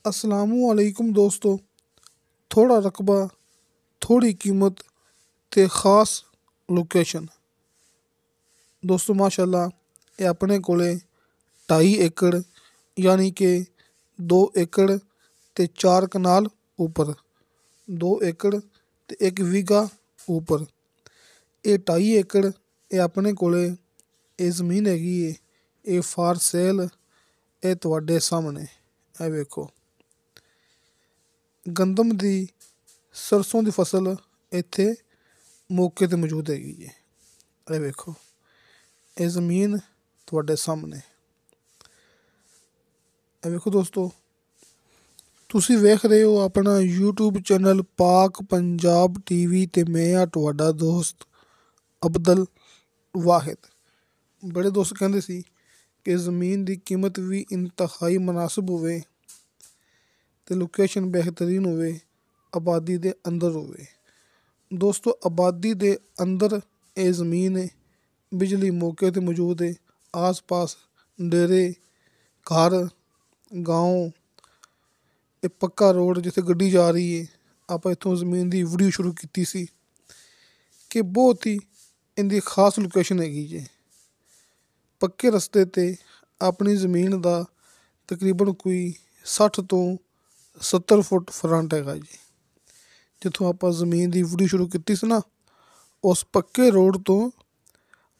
असलामुअलैकुम दोस्तों। थोड़ा रकबा, थोड़ी कीमत ते ख़ास लोकेशन। दोस्तों माशाल्लाह ये अपने कोले 2.5 एकड़ यानी कि 2 एकड़ ते 4 कनाल ऊपर, 2 एकड़ ते 1 बीघा ऊपर, ये 2.5 एकड़ ये अपने कोले ये ज़मीन हैगी है। ये फार सेल ये तुहाडे सामने ए वेखो। गंदम दी सरसों दी फसल इत्थे मौके ते मौजूद हैगी जी। ए वेखो ये ज़मीन तुहाडे सामने। ए वेखो दोस्तों, तुसी वेख रहे हो अपना यूट्यूब चैनल पाक पंजाब टीवी ते मैं आ तुहाडा दोस्त अब्दुल वाहिद। बड़े दोस्त कहंदे सी कि ज़मीन दी कीमत भी इंतहाई मुनासिब होवे ते लोकेशन बेहतरीन होवे, आबादी दे अंदर होवे। दोस्तों आबादी दे अंदर ये ज़मीन है, बिजली मौके ते मौजूद है, आस पास डेरे घर गाँव, ये पक्का रोड जिथे गड्डी जा रही है। आप इतों ज़मीन की वीडियो शुरू की सी कि बहुत ही इनकी खास लोकेशन हैगी जी। पक्के रस्ते ते अपनी ज़मीन का तकरीबन कोई 60 तो 70 फुट फ्रंट हैगा जी। जिथों आप ज़मीन की वीडियो शुरू की सी ना, उस पक्के रोड तो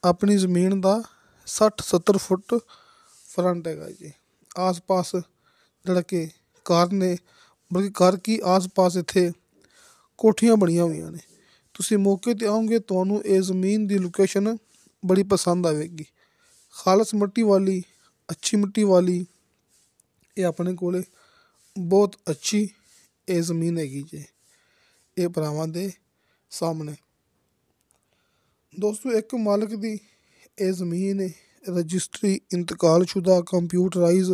अपनी ज़मीन का 60-70 फुट फ्रंट हैगा जी। आस पास जिहड़ा कि घर ने, बल्कि घर की आस पास इत्थे कोठियां बनिया हुई ने। तुसी मौके ते आओगे तुहानू ये ज़मीन की लोकेशन बड़ी पसंद आएगी। खालस मिट्टी वाली, अच्छी मिट्टी वाली, ये अपने कोले बहुत अच्छी ये ज़मीन हैगी जी। ये भरावां दे सामने दोस्तों एक मालक दी ये ज़मीन है, रजिस्ट्री इंतकाल शुदा कंप्यूटराइज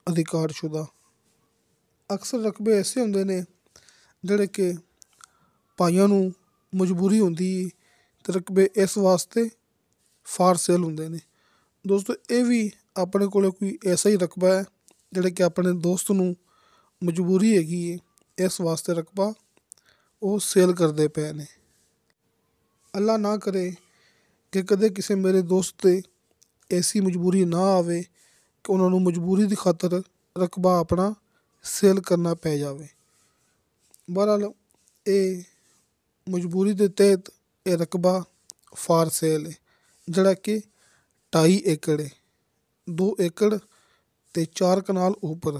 अधिकार शुदा। अक्सर रकबे ऐसे होंदे ने जिहड़े कि भाइयां नू मजबूरी होंदी ते रकबे इस वास्ते फार सेल होंदे ने। दोस्तों ये भी अपने कोले कोई ऐसा ही रकबा है जिहड़े कि अपने दोस्त नू मजबूरी हैगी है, इस वास्ते रकबा वो सेल करदे पे ने। अल्लाह ना करे कि कदे किसी मेरे दोस्त ते ऐसी मजबूरी ना आवे कि उन्होंने मजबूरी की खातर रकबा अपना सेल करना पै जावे। बहरहाल ये मजबूरी के तहत ये रकबा फार सेल है जिहड़ा कि 2.5 एकड़ है, 2 एकड़ ते 4 कनाल ऊपर,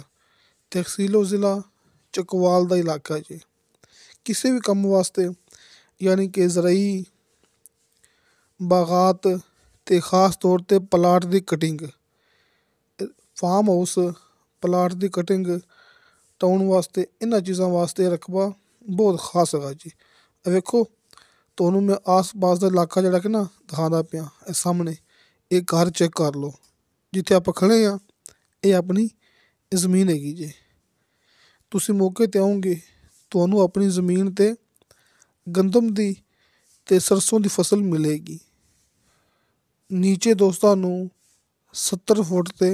तहसीलो ज़िला चकवाल का इलाका जी। किसी भी कम वास्ते यानी कि ज़रई बागात ते खास तौर ते प्लाट की कटिंग, फार्म हाउस प्लाट की कटिंग टाउन वास्ते, इन्हां चीज़ों वास्ते रकबा बहुत खास हैगा जी। वेखो तुहानू मैं आस पास का इलाका जिहड़ा कि ना दिखांदा पिया सामने। एक घर चेक कर लो जिथे आप खड़े हाँ, ये अपनी ज़मीन हैगी जी। तुसी मौके ते आओगे तुहानू अपनी ज़मीन ते गंदम दी ते सरसों की फसल मिलेगी। नीचे दोस्तों 70 फुट ते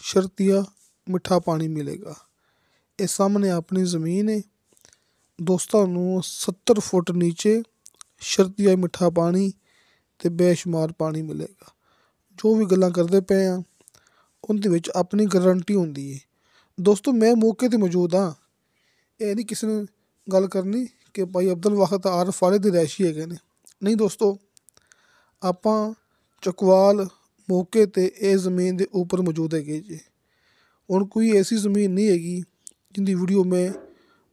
शर्तिया मिठा पानी मिलेगा। ये सामने अपनी ज़मीन है दोस्तों, 70 फुट नीचे शर्तिया मिठा पानी ते बेशुमार पानी मिलेगा। जो भी गल्लां करदे पे हाँ उनदे विच अपनी गारंटी होंदी है। दोस्तों मैं मौके ते मौजूद हाँ, ये नहीं किसी ने गल करनी कि भाई अब्दुल वाहिद आरफ वाले दी रैशी हैगे ने। नहीं दोस्तों, आपां चकवाल मौके ते ये ज़मीन दे उपर मौजूद हैगे जी। हुण कोई ऐसी ज़मीन नहीं हैगी जिंदी वीडियो मैं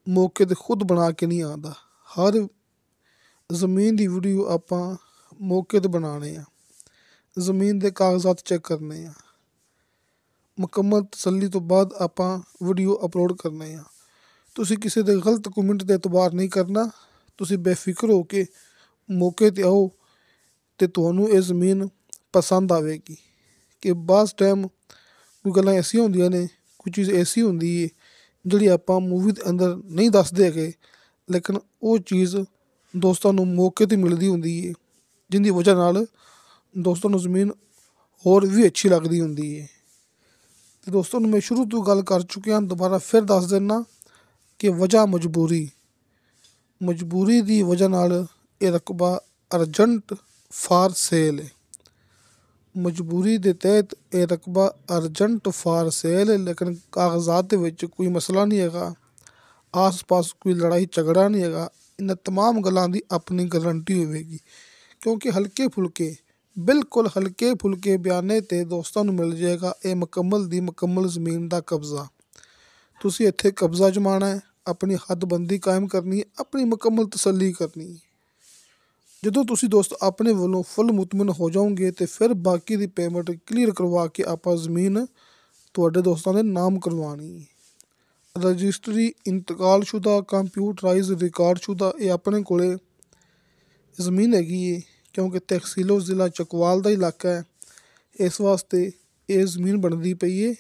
मौके ते खुद बना के नहीं आंदा। हर ज़मीन दी वीडियो आपां मौके ते बनाने आ, ज़मीन दे कागज़ात चेक करने आ, मुकम्मल तसल्ली तो बाद आपां वीडियो अपलोड करने आ। तुसी किसी दे गलत कमेंट ते एतबार नहीं करना। तुसी बेफिक्र हो के मौके ते आओ ते तुहानू ये ज़मीन पसंद आवेगी। कि बाज़ टाइम कोई गल्लां ऐसियां होंदियां ने, कोई चीज़ ऐसी होंदी है जिहड़ी आपां मूवी दे अंदर नहीं दसदे हैगे, लेकिन वो चीज़ दोस्तां नू मौके ते मिलदी हुंदी है, जिंदी वजह नाल दोस्तां नू ज़मीन होर भी अच्छी लगदी हुंदी है। ਤੇ ਦੋਸਤੋ ਨੂੰ ਮੈਂ ਸ਼ੁਰੂ ਤੋਂ ਗੱਲ ਕਰ ਚੁੱਕਿਆ, ਦੁਬਾਰਾ ਫਿਰ ਦੱਸ ਦਿੰਦਾ ਕਿ ਵਜ੍ਹਾ ਮਜਬੂਰੀ ਦੀ ਵਜ੍ਹਾ ਨਾਲ ਇਹ ਰਕਬਾ ਅਰਜੈਂਟ ਫਾਰ ਸੇਲ ਹੈ। ਮਜਬੂਰੀ ਦੇ ਤਹਿਤ ਇਹ ਰਕਬਾ ਅਰਜੈਂਟ ਫਾਰ ਸੇਲ ਹੈ, ਲੇਕਿਨ ਕਾਗਜ਼ਾਤ ਦੇ ਵਿੱਚ ਕੋਈ ਮਸਲਾ ਨਹੀਂ ਹੈਗਾ, ਆਸ-ਪਾਸ ਕੋਈ ਲੜਾਈ ਝਗੜਾ ਨਹੀਂ ਹੈਗਾ। ਇਹਨਾਂ ਤਮਾਮ ਗੱਲਾਂ ਦੀ ਆਪਣੀ ਗਰੰਟੀ ਹੋਵੇਗੀ, ਕਿਉਂਕਿ ਬਿਲਕੁਲ ਹਲਕੇ ਫੁਲਕੇ ਬਿਆਨੇ 'ਤੇ ਦੋਸਤਾਂ ਨੂੰ ਮਿਲ ਜਾਏਗਾ ਇਹ ਮੁਕੰਮਲ ਜ਼ਮੀਨ ਦਾ ਕਬਜ਼ਾ। ਤੁਸੀਂ ਇੱਥੇ ਕਬਜ਼ਾ ਜਮਾਉਣਾ ਹੈ, ਆਪਣੀ ਹੱਦਬੰਦੀ ਕਾਇਮ ਕਰਨੀ ਹੈ, ਆਪਣੀ ਮੁਕੰਮਲ ਤਸੱਲੀ ਕਰਨੀ ਹੈ। ਜਦੋਂ ਤੁਸੀਂ ਦੋਸਤ ਆਪਣੇ ਵੱਲੋਂ ਫੁੱਲ ਮੁਤਮਿਨ ਹੋ ਜਾਓਗੇ ਅਤੇ ਫਿਰ ਬਾਕੀ ਦੀ ਪੇਮੈਂਟ ਕਲੀਅਰ ਕਰਵਾ ਕੇ ਆਪਾਂ ਜ਼ਮੀਨ ਤੁਹਾਡੇ ਦੋਸਤਾਂ ਦੇ ਨਾਮ ਕਰਵਾਉਣੀ ਹੈ। ਰਜਿਸਟਰੀ ਇੰਤਕਾਲਸ਼ੁਦਾ ਕੰਪਿਊਟਰਾਈਜ਼ ਰਿਕਾਰਡਸ਼ੁਦਾ ਇਹ ਆਪਣੇ ਕੋਲੇ ਜ਼ਮੀਨ ਹੈਗੀ ਹੈ, ਕਿਉਂਕਿ ਤਹਿਸੀਲੋ ਜ਼ਿਲ੍ਹਾ ਚਕਵਾਲ ਦਾ ਇਲਾਕਾ ਹੈ। ਇਸ ਵਾਸਤੇ ਇਹ ਜ਼ਮੀਨ ਬਣਦੀ ਪਈ ਹੈ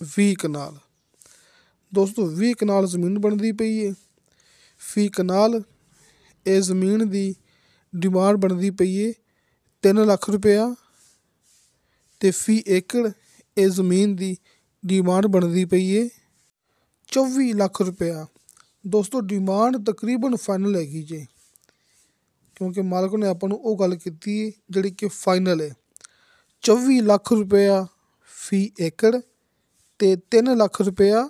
20 ਕਨਾਲ। ਦੋਸਤੋ 20 ਕਨਾਲ ਜ਼ਮੀਨ ਬਣਦੀ ਪਈ ਹੈ। ਫੀ ਕਨਾਲ ਇਹ ਜ਼ਮੀਨ ਦੀ ਡਿਮਾਂਡ ਬਣਦੀ ਪਈ ਹੈ 3 ਲੱਖ ਰੁਪਇਆ ਅਤੇ ਫੀ ਏਕੜ ਇਹ ਜ਼ਮੀਨ ਦੀ ਡਿਮਾਂਡ ਬਣਦੀ ਪਈ ਹੈ 24 ਲੱਖ ਰੁਪਇਆ। ਦੋਸਤੋ ਡਿਮਾਂਡ ਤਕਰੀਬਨ ਫਾਈਨਲ ਹੈਗੀ ਜੇ, ਕਿਉਂਕਿ ਮਾਲਕ ਨੇ ਆਪਾਂ ਨੂੰ ਉਹ ਗੱਲ ਕੀਤੀ ਹੈ ਜਿਹੜੀ ਕਿ ਫਾਈਨਲ ਹੈ। 24 ਲੱਖ ਰੁਪਇਆ ਫੀ ਏਕੜ ਅਤੇ 3 ਲੱਖ ਰੁਪਇਆ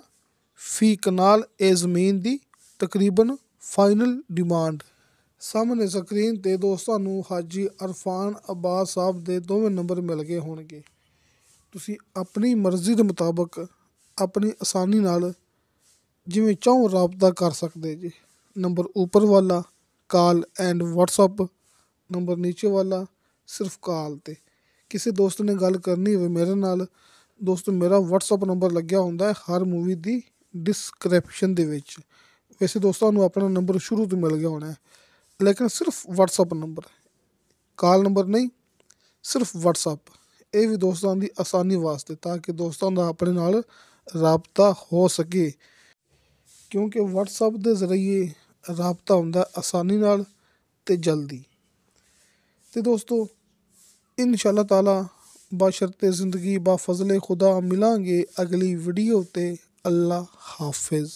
ਫੀ ਕਨਾਲ ਇਹ ਜ਼ਮੀਨ ਦੀ ਤਕਰੀਬਨ ਫਾਈਨਲ ਡਿਮਾਂਡ। ਸਾਹਮਣੇ ਸਕਰੀਨ 'ਤੇ ਦੋਸਤਾਂ ਨੂੰ ਹਾਜੀ ਅਰਫਾਨ ਅਬਾਸ ਸਾਹਿਬ ਦੇ ਦੋਵੇਂ ਨੰਬਰ ਮਿਲ ਗਏ ਹੋਣਗੇ। ਤੁਸੀਂ ਆਪਣੀ ਮਰਜ਼ੀ ਦੇ ਮੁਤਾਬਕ ਆਪਣੀ ਆਸਾਨੀ ਨਾਲ ਜਿਵੇਂ ਚਾਹੋ ਰਾਬਤਾ ਕਰ ਸਕਦੇ ਜੀ। ਨੰਬਰ ਉੱਪਰ ਵਾਲਾ ਕਾਲ ਐਂਡ ਵਟਸਅਪ, ਨੰਬਰ ਨੀਚੇ ਵਾਲਾ ਸਿਰਫ ਕਾਲ 'ਤੇ। ਕਿਸੇ ਦੋਸਤ ਨੇ ਗੱਲ ਕਰਨੀ ਹੋਵੇ ਮੇਰੇ ਨਾਲ, ਦੋਸਤੋ ਮੇਰਾ ਵਟਸਅਪ ਨੰਬਰ ਲੱਗਿਆ ਹੁੰਦਾ ਹੈ ਹਰ ਮੂਵੀ ਦੀ ਡਿਸਕ੍ਰਿਪਸ਼ਨ ਦੇ ਵਿੱਚ। ਵੈਸੇ ਦੋਸਤਾਂ ਨੂੰ ਆਪਣਾ ਨੰਬਰ ਸ਼ੁਰੂ ਤੋਂ ਮਿਲ ਗਿਆ ਹੋਣਾ ਹੈ, ਲੇਕਿਨ ਸਿਰਫ ਵਟਸਅਪ ਨੰਬਰ, ਕਾਲ ਨੰਬਰ ਨਹੀਂ, ਸਿਰਫ ਵਟਸਅਪ। ਇਹ ਵੀ ਦੋਸਤਾਂ ਦੀ ਆਸਾਨੀ ਵਾਸਤੇ, ਤਾਂ ਕਿ ਦੋਸਤਾਂ ਦਾ ਆਪਣੇ ਨਾਲ ਰਾਬਤਾ ਹੋ ਸਕੇ, ਕਿਉਂਕਿ ਵਟਸਅਪ ਦੇ ਜ਼ਰੀਏ ਰਾਬਤਾ ਹੁੰਦਾ ਆਸਾਨੀ ਨਾਲ ਅਤੇ ਜਲਦੀ। ਅਤੇ ਦੋਸਤੋ ਇਨਸ਼ਾ ਅੱਲਾਹ ਤਾਲਾ ਬਸ਼ਰਤੇ ਜ਼ਿੰਦਗੀ ਬਾ ਫਜ਼ਲੇ ਖੁਦਾ ਮਿਲਾਂਗੇ ਅਗਲੀ ਵੀਡੀਓ 'ਤੇ। ਅੱਲਾ ਹਾਫਿਜ਼।